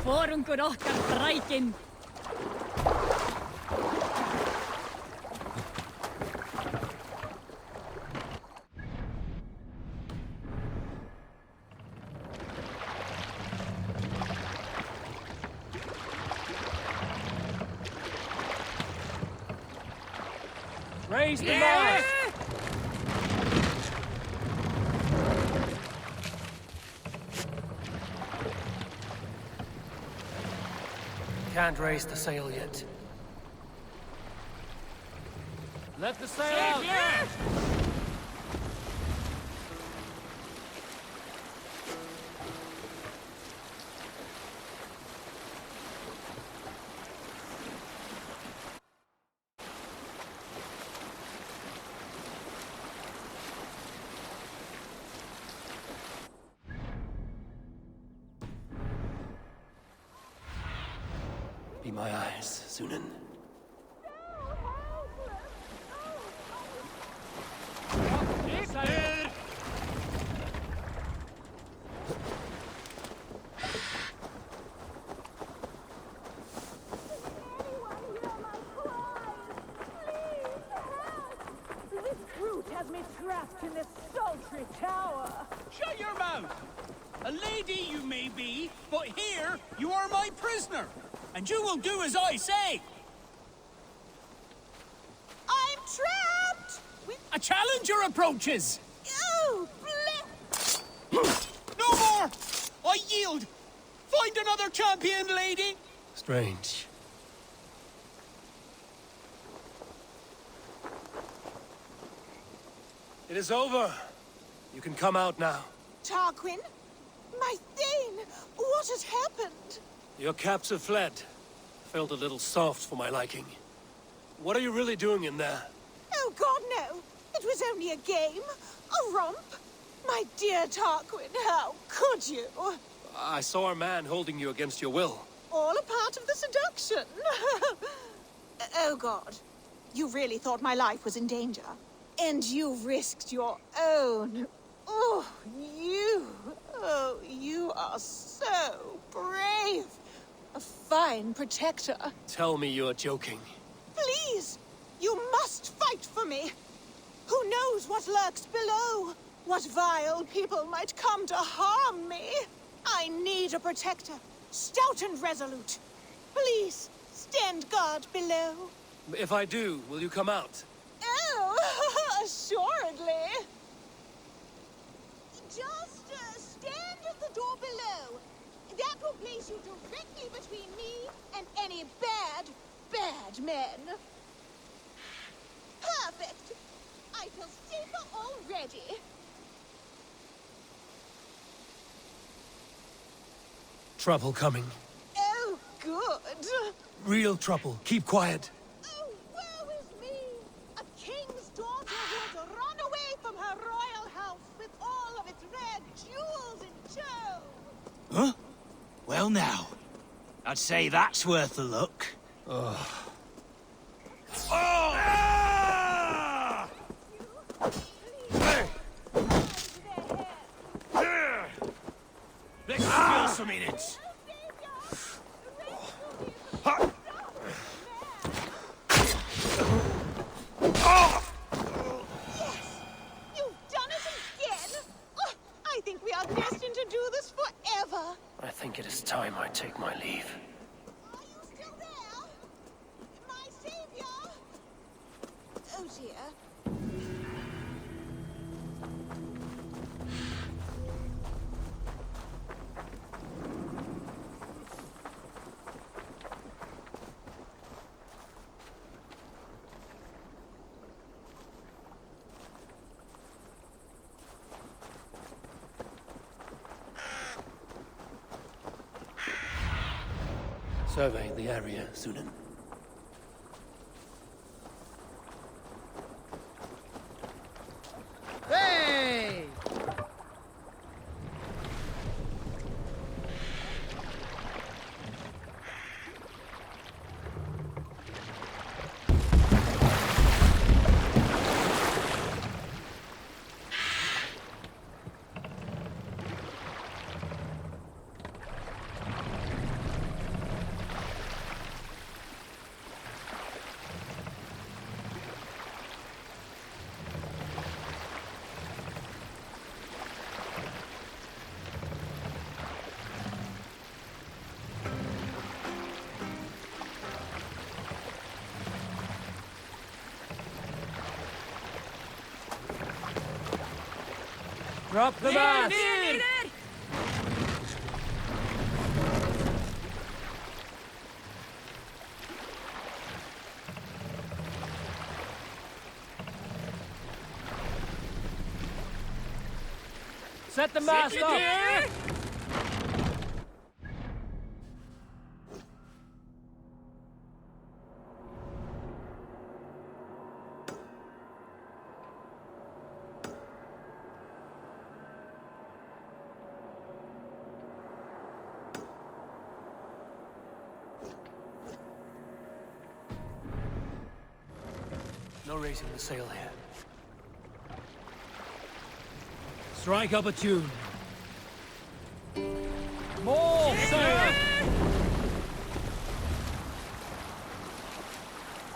Forungur okkar brækinn. Raise the mast! Can't raise the sail yet. Let the sail out! Be my eyes, Sunan. Has me trapped in this sultry tower. Shut your mouth! A lady you may be, but here you are my prisoner, and you will do as I say. I'm trapped! A challenger approaches! Oh, No more! I yield! Find another champion, lady! Strange. It is over. You can come out now. Tarquin? My Thane! What has happened? Your caps have fled. Felt a little soft for my liking. What are you really doing in there? Oh, God, no. It was only a game. A romp. My dear Tarquin, how could you? I saw a man holding you against your will. All a part of the seduction. Oh, God. You really thought my life was in danger. And you risked your own. Oh, you are so brave. A fine protector. Tell me you're joking. Please, you must fight for me. Who knows what lurks below? What vile people might come to harm me? I need a protector, stout and resolute. Please, stand guard below. If I do, will you come out? Oh, assuredly. Just stand at the door below. That will place you directly between me and any bad men. Perfect. I feel safer already. Trouble coming. Oh, good. Real trouble. Keep quiet. Oh, woe is me! A king's daughter who had run away from her royal house with all of its rare jewels in tow. Huh? Well now, I'd say that's worth a look. Oh. Let's feel some minutes. You've done it again! Oh, I think we are destined to do this forever. I think it is time I take my leave. Are you still there? My savior? Oh dear. Survey the area, Sunan. Hey! Drop the mask! Set the mast up! No raising the sail here. Strike up a tune. More sail!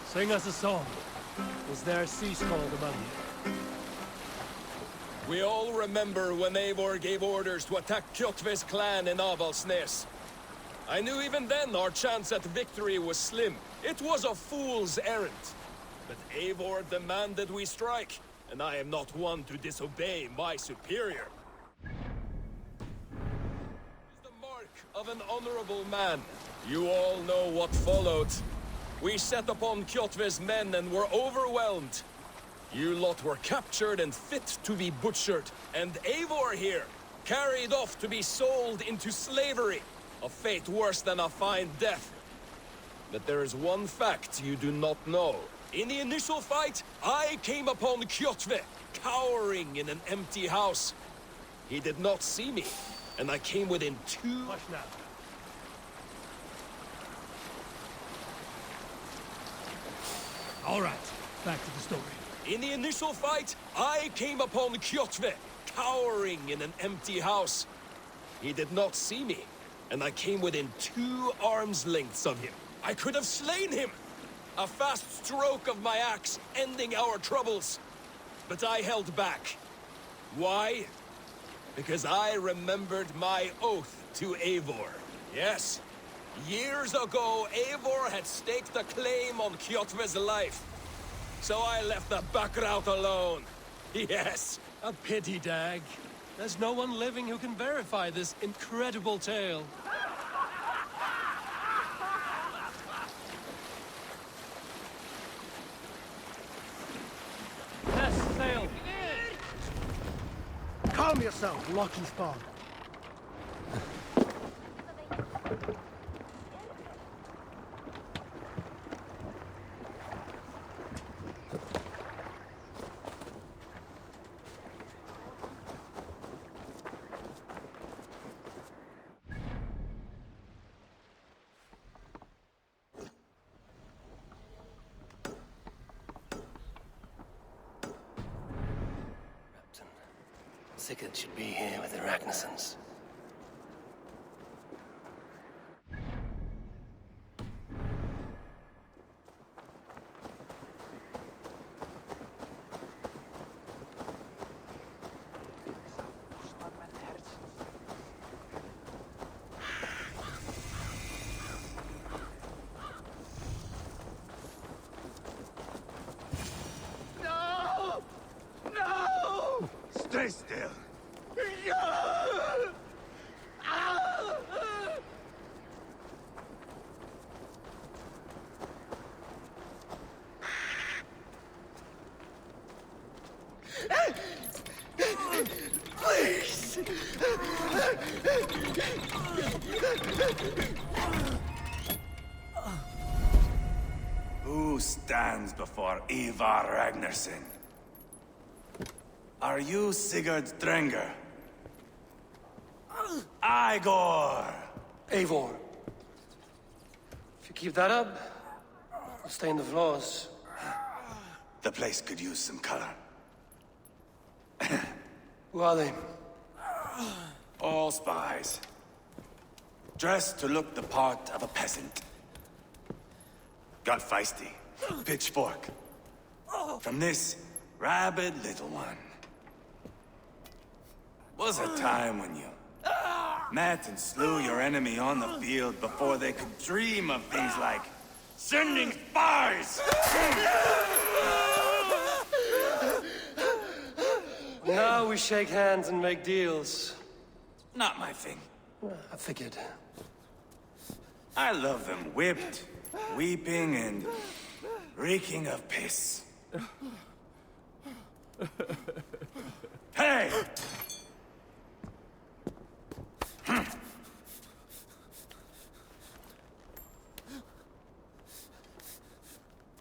Sing us a song. Is there a sea scald among you? We all remember when Eivor gave orders to attack Kjotve's clan in Avaldsnes. I knew even then our chance at victory was slim. It was a fool's errand. But Eivor demanded we strike, and I am not one to disobey my superior. It's the mark of an honorable man. You all know what followed. We set upon Kjotve's men and were overwhelmed. You lot were captured and fit to be butchered, and Eivor here, carried off to be sold into slavery. A fate worse than a fine death. But there is one fact you do not know. In the initial fight, I came upon Kjotve, cowering in an empty house. He did not see me, and I came within two... Hush now. All right, back to the story. In the initial fight, I came upon Kjotve, cowering in an empty house. He did not see me, and I came within 2 arms lengths of him. I could have slain him! A fast stroke of my axe, ending our troubles. But I held back. Why? Because I remembered my oath to Eivor. Yes, years ago, Eivor had staked a claim on Kjotve's life. So I left the Backrout alone. Yes. A pity, Dag. There's no one living who can verify this incredible tale. Yes, sail! Calm yourself, Loki's spawn. Sigurd should be here with the Ragnarsons. No! No! Stay still. Please! Who stands before Ivar Ragnarsson? Are you Sigurd Drenger? Igor! Eivor. If you keep that up, I'll stay in the floors. The place could use some color. Who are they? All spies. Dressed to look the part of a peasant. Got feisty. Pitchfork. From this rabid little one. Was a time when you met and slew your enemy on the field before they could dream of things like sending spies! Now we shake hands and make deals. Not my thing. I figured. I love them whipped, weeping, and reeking of piss. Hey!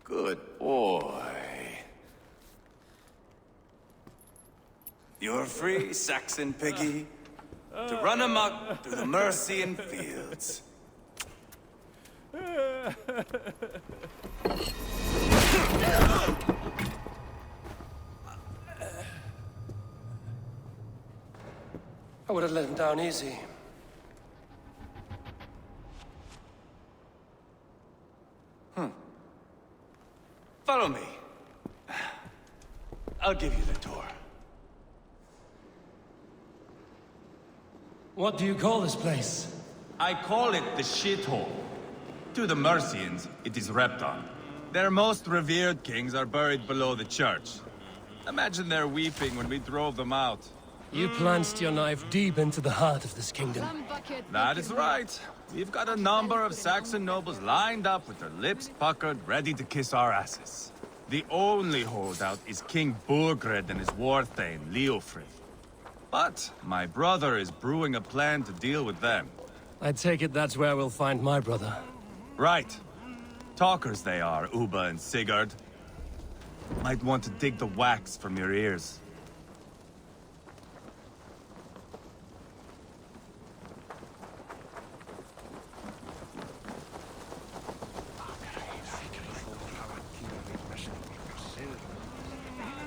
Good boy. You're free, Saxon piggy, to run amok through the Mercian fields. I would have let him down easy. Follow me. I'll give you the tour. What do you call this place? I call it the shithole. To the Mercians, it is Repton. Their most revered kings are buried below the church. Imagine their weeping when we drove them out. You plunged your knife deep into the heart of this kingdom. That is right. We've got a number of Saxon nobles lined up with their lips puckered, ready to kiss our asses. The only holdout is King Burgred and his war thane, Leofrith. But my brother is brewing a plan to deal with them. I take it that's where we'll find my brother. Right. Talkers they are, Uba and Sigurd. Might want to dig the wax from your ears.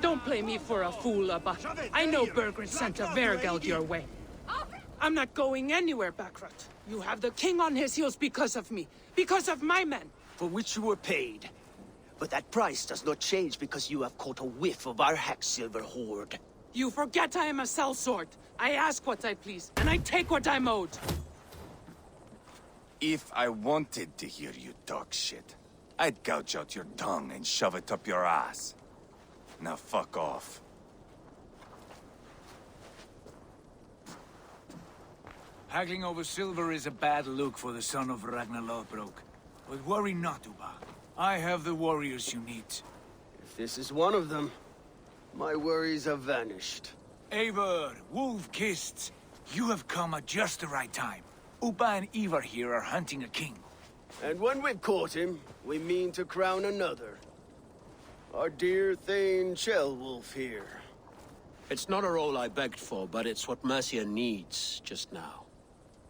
Don't play me for a fool, Abba. I know Burgred sent a Vergeld your way. I'm not going anywhere, Backrot. You have the king on his heels because of me. Because of my men. For which you were paid. But that price does not change because you have caught a whiff of our Hacksilver hoard. You forget I am a sellsword. I ask what I please, and I take what I'm owed. If I wanted to hear you talk shit, I'd gouge out your tongue and shove it up your ass. Now fuck off. Haggling over silver is a bad look for the son of Ragnar Lothbrok. But worry not, Uba. I have the warriors you need. If this is one of them, my worries have vanished. Eivor, Wolf-Kissed, you have come at just the right time. Uba and Ivar here are hunting a king. And when we've caught him, we mean to crown another. Our dear Thane Ceolwulf here. It's not a role I begged for, but it's what Mercia needs just now.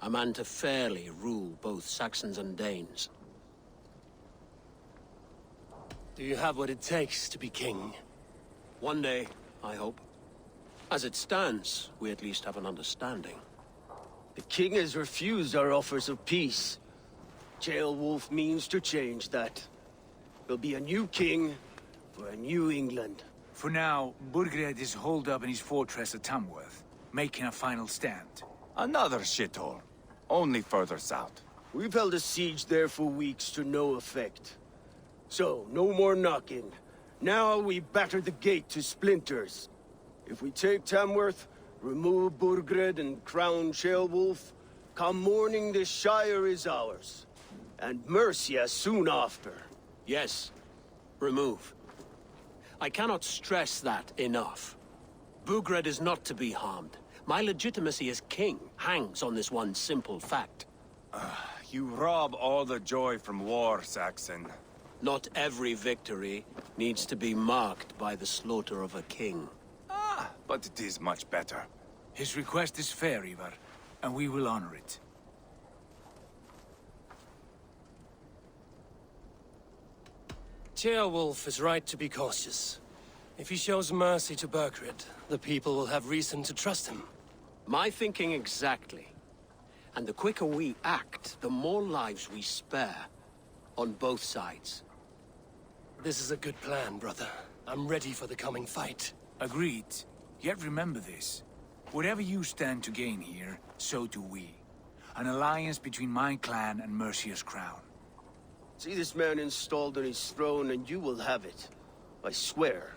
A man to fairly rule both Saxons and Danes. Do you have what it takes to be king? One day, I hope. As it stands, we at least have an understanding. The king has refused our offers of peace. Ceolwulf means to change that. There'll be a new king for a new England. For now, Burgred is holed up in his fortress at Tamworth, making a final stand. Another shithole. Only further south. We've held a siege there for weeks to no effect. So, no more knocking. Now we batter the gate to splinters. If we take Tamworth, remove Burgred and crown Ceolwulf, come morning the Shire is ours. And Mercia soon after. Yes, remove. I cannot stress that enough. Burgred is not to be harmed. My legitimacy as king hangs on this one simple fact. You rob all the joy from war, Saxon. Not every victory needs to be marked by the slaughter of a king. But it is much better. His request is fair, Ivar, and we will honor it. Ceolwulf is right to be cautious. If he shows mercy to Burgred, the people will have reason to trust him. My thinking exactly. And the quicker we act, the more lives we spare. On both sides. This is a good plan, brother. I'm ready for the coming fight. Agreed. Yet remember this. Whatever you stand to gain here, so do we. An alliance between my clan and Mercia's crown. See this man installed on his throne and you will have it. I swear.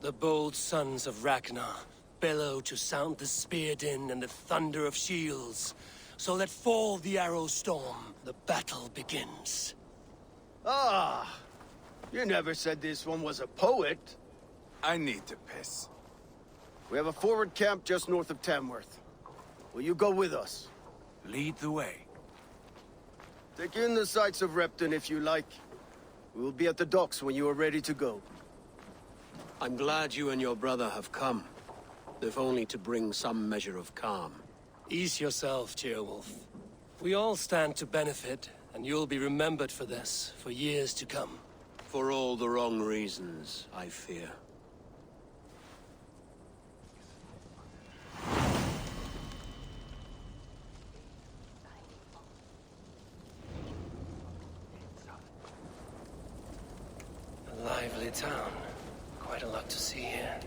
The bold sons of Ragnar bellow to sound the spear din and the thunder of shields. So let fall the arrow storm. The battle begins. Ah! You never said this one was a poet. I need to piss. We have a forward camp just north of Tamworth. Will you go with us? Lead the way. Take in the sights of Repton if you like. We will be at the docks when you are ready to go. I'm glad you and your brother have come. If only to bring some measure of calm. Ease yourself, Ceolwulf. We all stand to benefit, And you'll be remembered for this, for years to come. For all the wrong reasons, I fear. A lively town. Quite a lot to see here.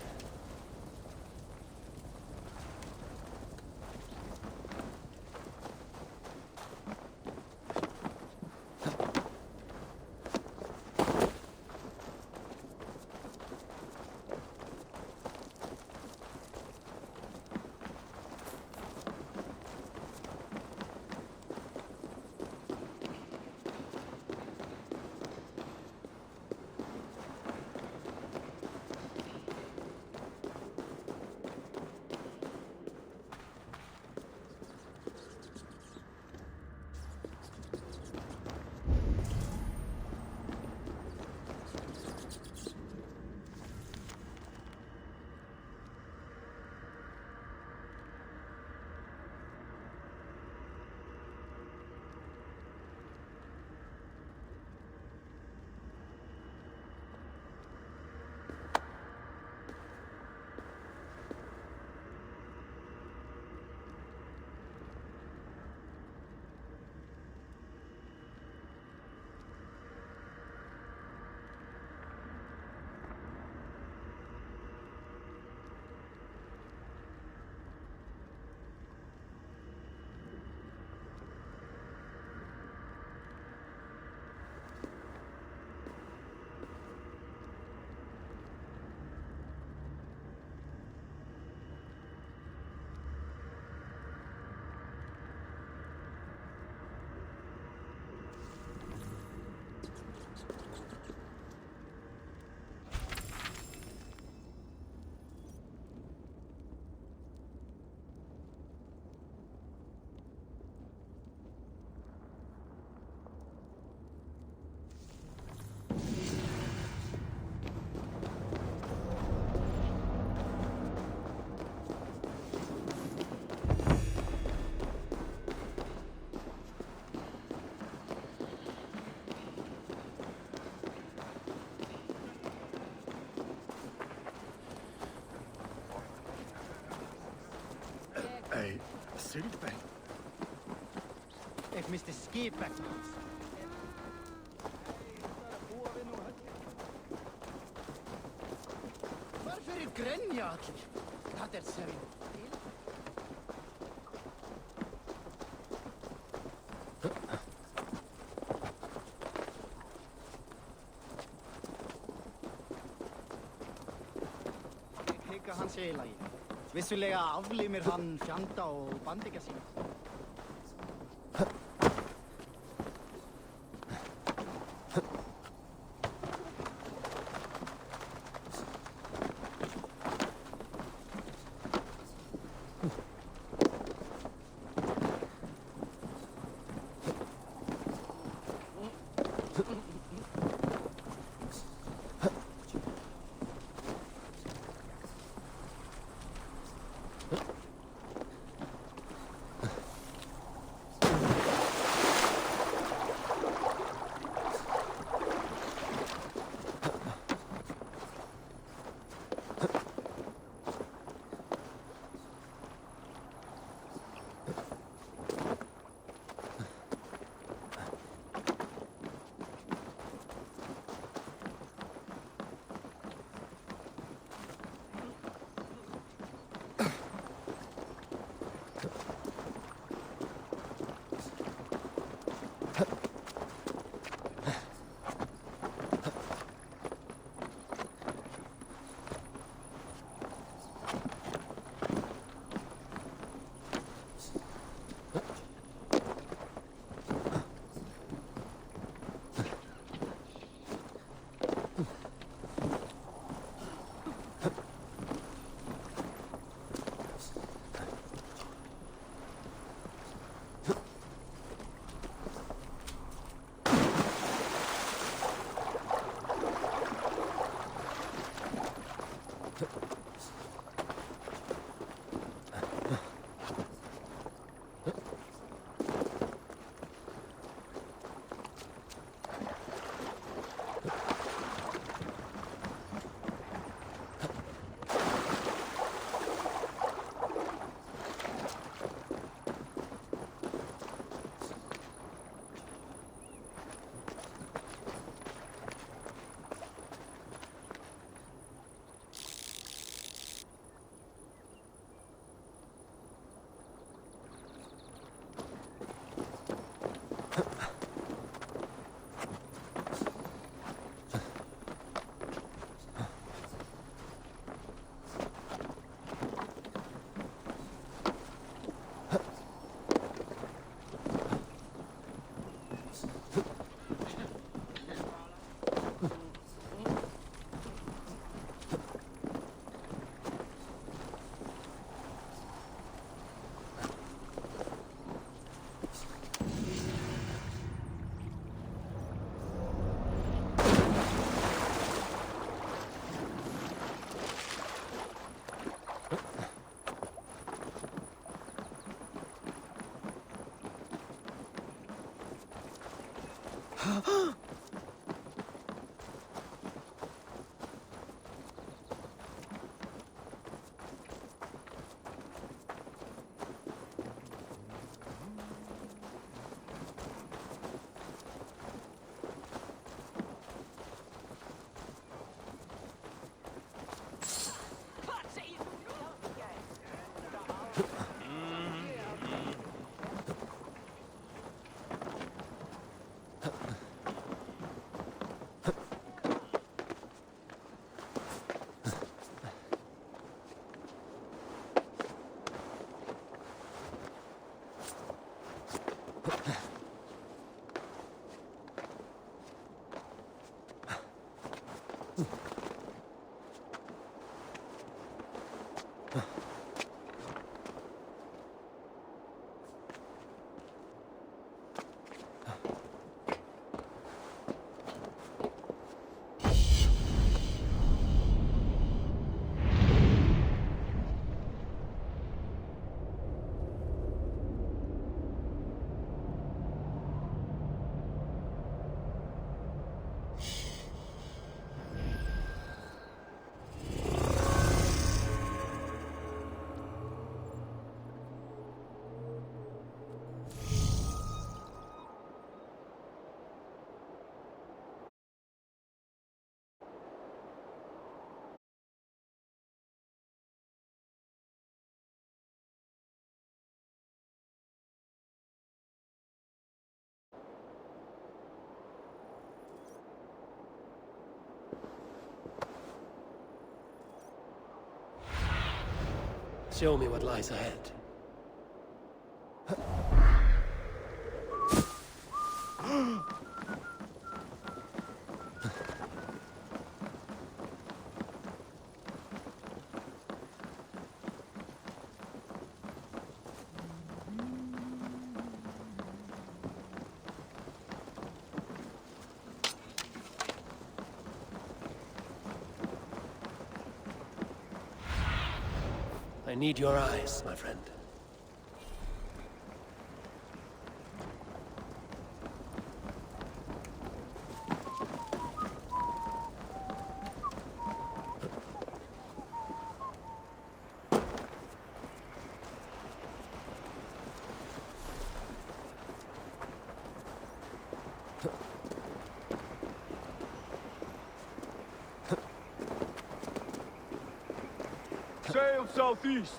Hey, Sylvain. If Mr. Skipper comes. Varför grenja allir? Það sem hika hann sé í lagi. Vissulega aflímir hann fjanda og bandingja sína. Show me what lies ahead. I need your eyes, my friend. Sail southeast.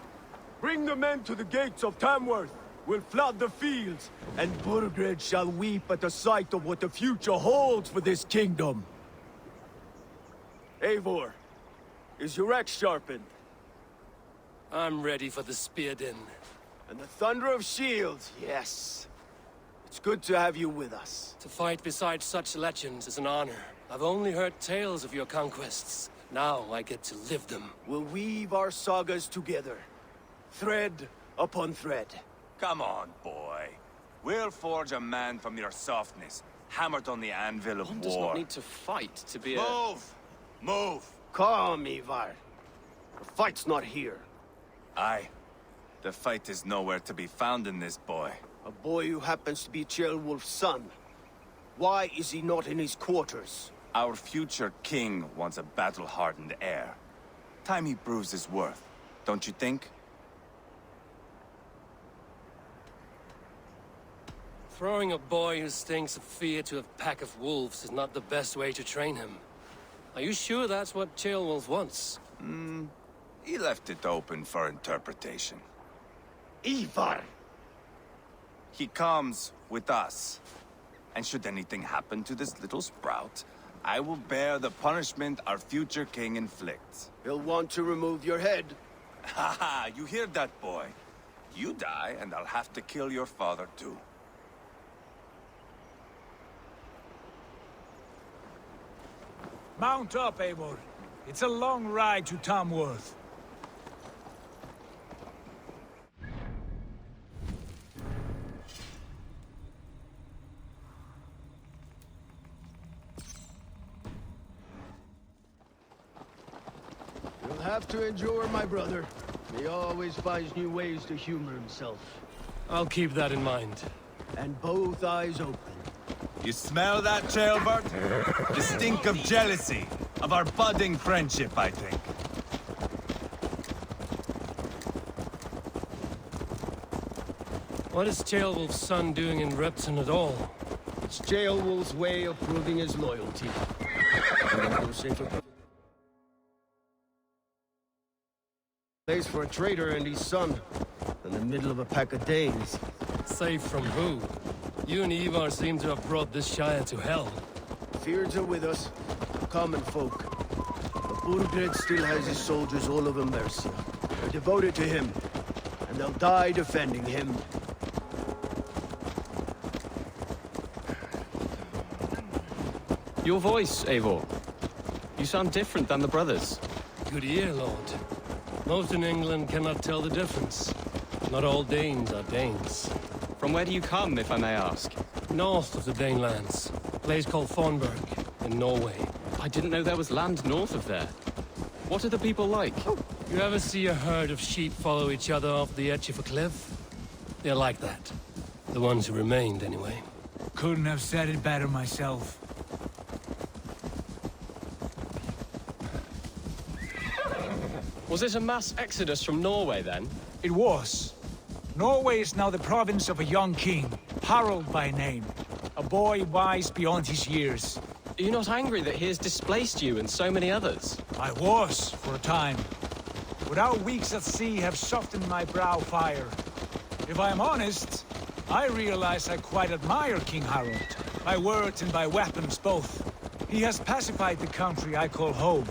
Bring the men to the gates of Tamworth. We'll flood the fields, and Burgred shall weep at the sight of what the future holds for this kingdom. Eivor, is your axe sharpened? I'm ready for the spear din. And the thunder of shields, yes. It's good to have you with us. To fight beside such legends is an honor. I've only heard tales of your conquests. Now I get to live them. We'll weave our sagas together. Thread upon thread. Come on, boy. We'll forge a man from your softness, hammered on the anvil of One war. does not need to fight to be Move! Move! Calm, Ivar. The fight's not here. Aye. The fight is nowhere to be found in this boy. A boy who happens to be Ceolwulf's son. Why is he not in his quarters? Our future king wants a battle-hardened heir. Time he proves his worth, don't you think? Throwing a boy who stinks of fear to a pack of wolves is not the best way to train him. Are you sure that's what Ceolwulf wants? He left it open for interpretation. Ivar! He comes with us. And should anything happen to this little sprout, I will bear the punishment our future king inflicts. He'll want to remove your head. Ha ha! You hear that, boy? You die, and I'll have to kill your father, too. Mount up, Eivor. It's a long ride to Tamworth. You'll have to endure, my brother. He always finds new ways to humor himself. I'll keep that in mind. And both eyes open. You smell that, jailbird? The stink of jealousy, of our budding friendship, I think. What is Ceolwulf's son doing in Repton at all? It's Ceolwulf's way of proving his loyalty. No safer place for a traitor and his son in the middle of a pack of Danes. Safe from who? You and Ivar seem to have brought this Shire to hell. Fears are with us, common folk. But Burgred still has his soldiers all over Mercia. They're devoted to him, and they'll die defending him. Your voice, Eivor. You sound different than the brothers. Good ear, Lord. Most in England cannot tell the difference. Not all Danes are Danes. From where do you come, if I may ask? North of the Danelands. A place called Thornburg, in Norway. I didn't know there was land north of there. What are the people like? You ever see a herd of sheep follow each other off the edge of a cliff? They're like that. The ones who remained, anyway. Couldn't have said it better myself. Was it a mass exodus from Norway, then? It was. Norway is now the province of a young king, Harald by name. A boy wise beyond his years. Are you not angry that he has displaced you and so many others? I was, for a time. But our weeks at sea have softened my brow fire. If I am honest, I realize I quite admire King Harald. By words and by weapons both. He has pacified the country I call home.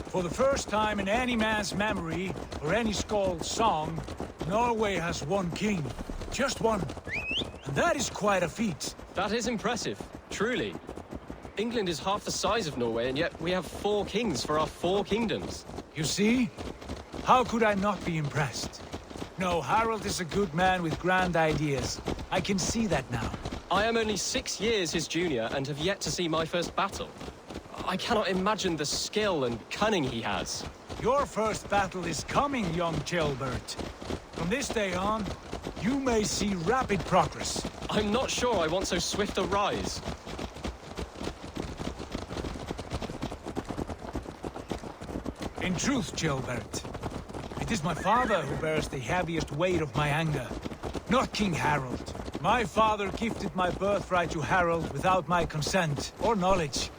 For the first time in any man's memory, or any skald's song, Norway has one king. Just one. And that is quite a feat. That is impressive, truly. England is half the size of Norway, and yet we have 4 kings for our 4 kingdoms. You see? How could I not be impressed? No, Harald is a good man with grand ideas. I can see that now. I am only 6 years his junior and have yet to see my first battle. I cannot imagine the skill and cunning he has. Your first battle is coming, young Ceolbert. From this day on, you may see rapid progress. I'm not sure I want so swift a rise. In truth, Ceolbert, it is my father who bears the heaviest weight of my anger, not King Harald. My father gifted my birthright to Harald without my consent or knowledge.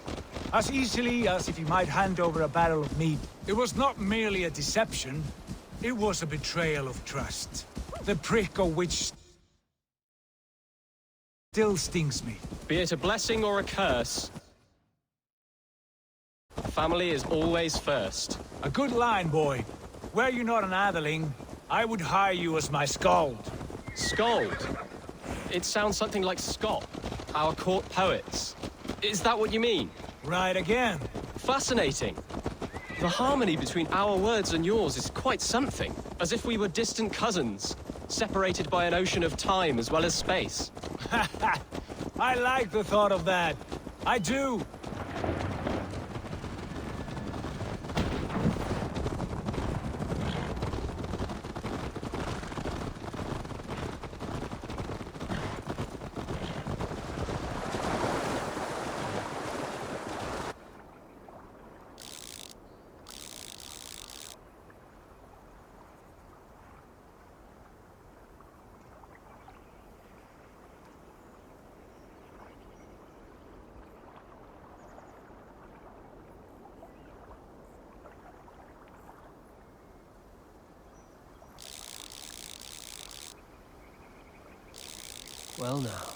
As easily as if he might hand over a barrel of mead. It was not merely a deception, it was a betrayal of trust. The prick of which still stings me. Be it a blessing or a curse, family is always first. A good line, boy. Were you not an atheling, I would hire you as my skald. Skald? It sounds something like Scott, our court poets. Is that what you mean? Right again. Fascinating. The harmony between our words and yours is quite something. As if we were distant cousins, separated by an ocean of time as well as space. I like the thought of that. I do. Well now.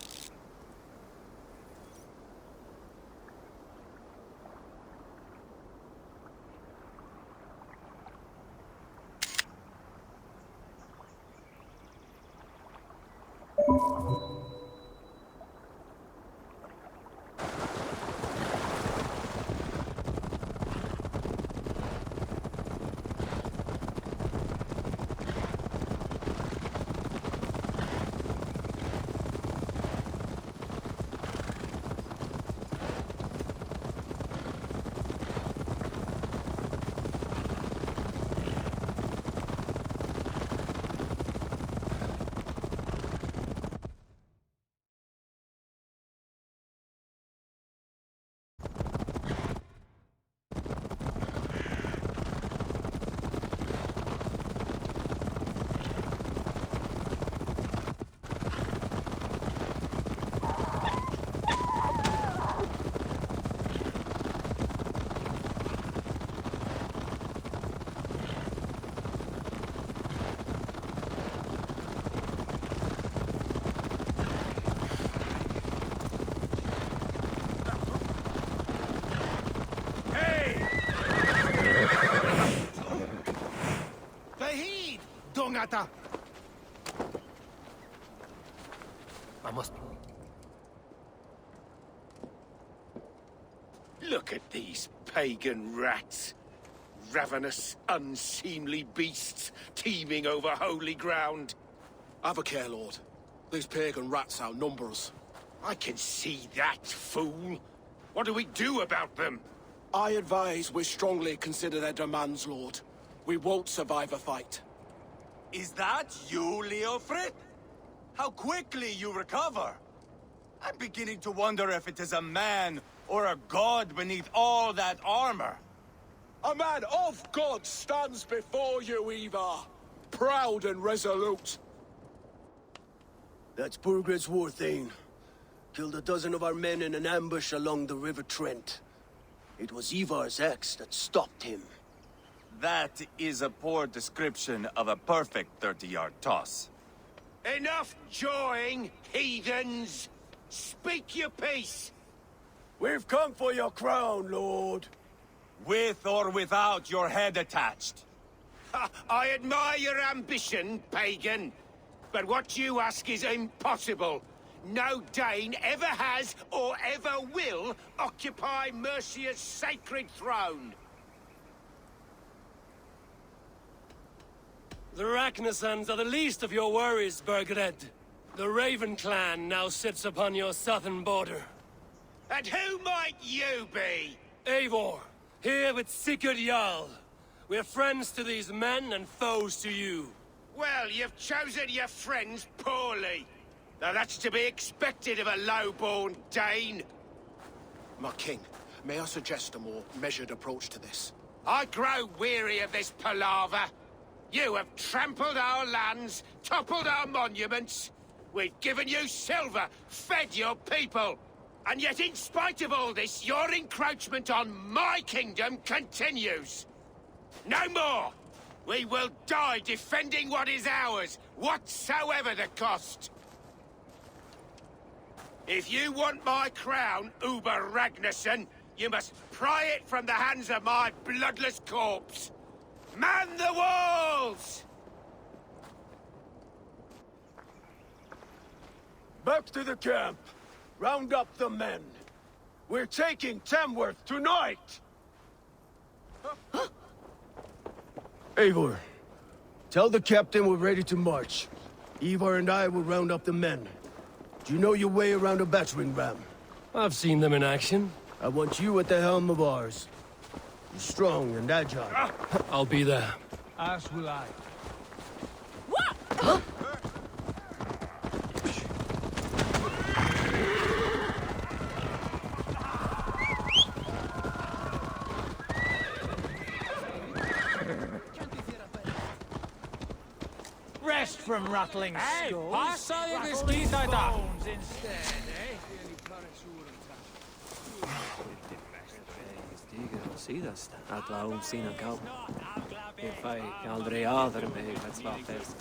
I must... Look at these pagan rats. Ravenous, unseemly beasts teeming over holy ground. Have a care, Lord. These pagan rats outnumber us. I can see that, fool. What do we do about them? I advise we strongly consider their demands, Lord. We won't survive a fight. Is that you, Leofrid? How quickly you recover! I'm beginning to wonder if it is a man or a god beneath all that armor. A man of God stands before you, Ivar. Proud and resolute. That's Burgred's Warthane. Killed a dozen of our men in an ambush along the River Trent. It was Ivar's axe that stopped him. That is a poor description of a perfect 30-yard toss. Enough jawing, heathens! Speak your piece! We've come for your crown, Lord. With or without your head attached. I admire your ambition, pagan. But what you ask is impossible. No Dane ever has or ever will occupy Mercia's sacred throne. The Ragnarsons are the least of your worries, Burgred. The Raven clan now sits upon your southern border. And who might you be? Eivor, here with Sigurd Jarl. We're friends to these men and foes to you. Well, you've chosen your friends poorly. Now that's to be expected of a low-born Dane. My king, may I suggest a more measured approach to this? I grow weary of this palaver. You have trampled our lands, toppled our monuments. We've given you silver, fed your people. And yet, in spite of all this, your encroachment on my kingdom continues. No more! We will die defending what is ours, whatsoever the cost. If you want my crown, Uber Ragnarsson, you must pry it from the hands of my bloodless corpse. Man the walls! Back to the camp. Round up the men. We're taking Tamworth tonight! Eivor, tell the captain we're ready to march. Ivar and I will round up the men. Do you know your way around a battering ram? I've seen them in action. I want you at the helm of ours. You're strong and agile. I'll be there. As will I. Rest from rattling skulls. Passa i skitata! Sidast att la om sina kau. If I aldrig över mig att slå fest.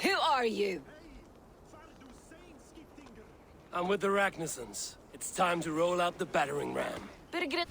Who are you? I'm with the Ragnarsons. It's time to roll out the battering ram. Birgit.